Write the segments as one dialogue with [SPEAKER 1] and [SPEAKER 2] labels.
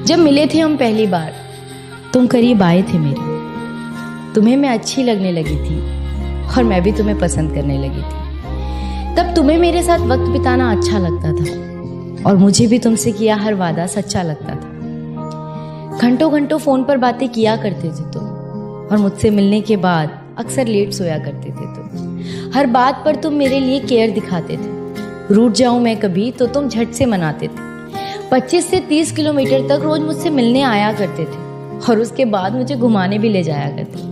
[SPEAKER 1] जब मिले थे हम पहली बार, तुम करीब आए थे मेरे। तुम्हें मैं अच्छी लगने लगी थी और मैं भी तुम्हें पसंद करने लगी थी। तब तुम्हें मेरे साथ वक्त बिताना अच्छा लगता था और मुझे भी तुमसे किया हर वादा सच्चा लगता था। घंटों घंटों फोन पर बातें किया करते थे तुम और मुझसे मिलने के बाद अक्सर लेट सोया करते थे तुम। हर बात पर तुम मेरे लिए केयर दिखाते थे। रूठ जाऊं मैं कभी तो तुम झट से मनाते थे। 25 से 30 किलोमीटर तक रोज मुझसे मिलने आया करते थे और उसके बाद मुझे घुमाने भी ले जाया करते थे।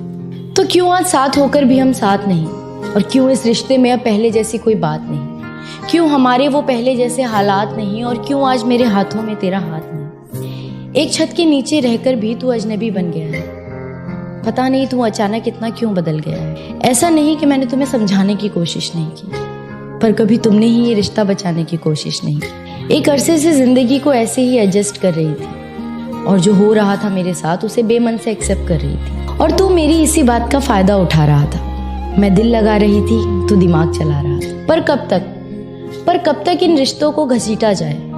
[SPEAKER 1] तो क्यों आज साथ होकर भी हम साथ नहीं, और क्यों इस रिश्ते में अब पहले जैसी कोई बात नहीं? क्यों हमारे वो पहले जैसे हालात नहीं, और क्यों आज मेरे हाथों में तेरा हाथ नहीं? एक छत के नीचे रहकर भी तू अजनबी बन गया है। पता नहीं तू अचानक इतना क्यों बदल गया है। ऐसा नहीं कि मैंने तुम्हें समझाने की कोशिश नहीं की, पर कभी तुमने ही ये रिश्ता बचाने की कोशिश नहीं की। एक अरसे से जिंदगी को ऐसे ही एडजस्ट कर रही थी और जो हो रहा था मेरे साथ उसे बेमन से एक्सेप्ट कर रही थी, और तू मेरी इसी बात का फायदा उठा रहा था। मैं दिल लगा रही थी, तू दिमाग चला रहा था। पर कब तक इन रिश्तों को घसीटा जाए?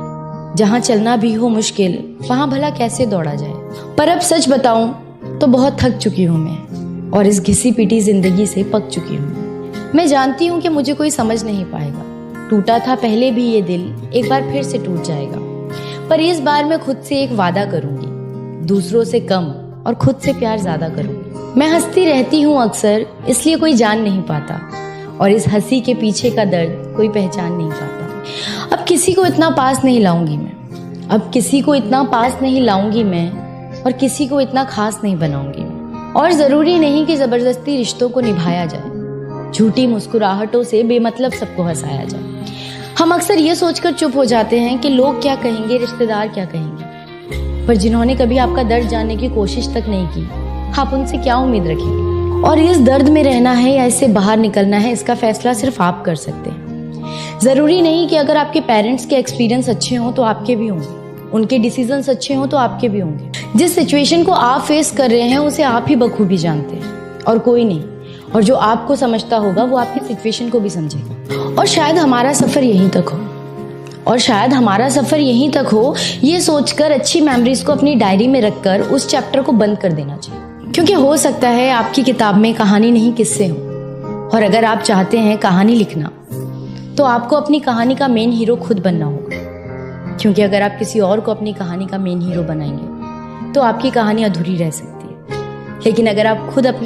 [SPEAKER 1] जहां चलना भी हो मुश्किल, वहां भला कैसे दौड़ा जाए? पर अब सच बताऊं तो बहुत थक चुकी हूं मैं, और इस घिसी पिटी जिंदगी से पक चुकी हूं। मैं जानती हूं कि मुझे कोई समझ नहीं पाएगा। टूटा था पहले भी ये दिल, एक बार फिर से टूट जाएगा। पर इस बार मैं खुद से एक वादा करूंगी, दूसरों से कम और खुद से प्यार ज्यादा करूंगी। मैं हंसती रहती हूँ अक्सर, इसलिए कोई जान नहीं पाता, और इस हंसी के पीछे का दर्द कोई पहचान नहीं पाता। अब किसी को इतना पास नहीं लाऊंगी मैं, अब किसी को इतना पास नहीं लाऊंगी मैं, और किसी को इतना खास नहीं बनाऊंगी मैं। और जरूरी नहीं कि जबरदस्ती रिश्तों को निभाया जाए, झूठी मुस्कुराहटों से बेमतलब सबको हंसाया जाए। हम अक्सर ये सोचकर चुप हो जाते हैं कि लोग क्या कहेंगे, रिश्तेदार क्या कहेंगे, पर जिन्होंने कभी आपका दर्द जानने की कोशिश तक नहीं की, आप उनसे क्या उम्मीद रखेंगे? और इस दर्द में रहना है या इससे बाहर निकलना है, इसका फैसला सिर्फ आप कर सकते हैं। जरूरी नहीं कि अगर आपके पेरेंट्स के एक्सपीरियंस अच्छे हों तो आपके भी होंगे, उनके डिसीजंस अच्छे हों तो आपके भी होंगे। जिस सिचुएशन को आप फेस कर रहे हैं उसे आप ही बखूबी जानते हैं और कोई नहीं, और जो आपको समझता होगा वो आपकी सिचुएशन को भी समझेगा। और शायद हमारा सफर यहीं तक हो, ये सोचकर अच्छी मेमोरीज को अपनी डायरी में रखकर उस चैप्टर को बंद कर देना चाहिए। क्योंकि हो सकता है आपकी किताब में कहानी नहीं किस्से हो, और अगर आप चाहते हैं कहानी लिखना तो आपको अपनी कहानी का मेन हीरो खुद बनना होगा। क्योंकि अगर आप किसी और को अपनी कहानी का मेन हीरो बनाएंगे तो आपकी कहानी अधूरी रह सकती है, लेकिन अगर आप खुद अपनी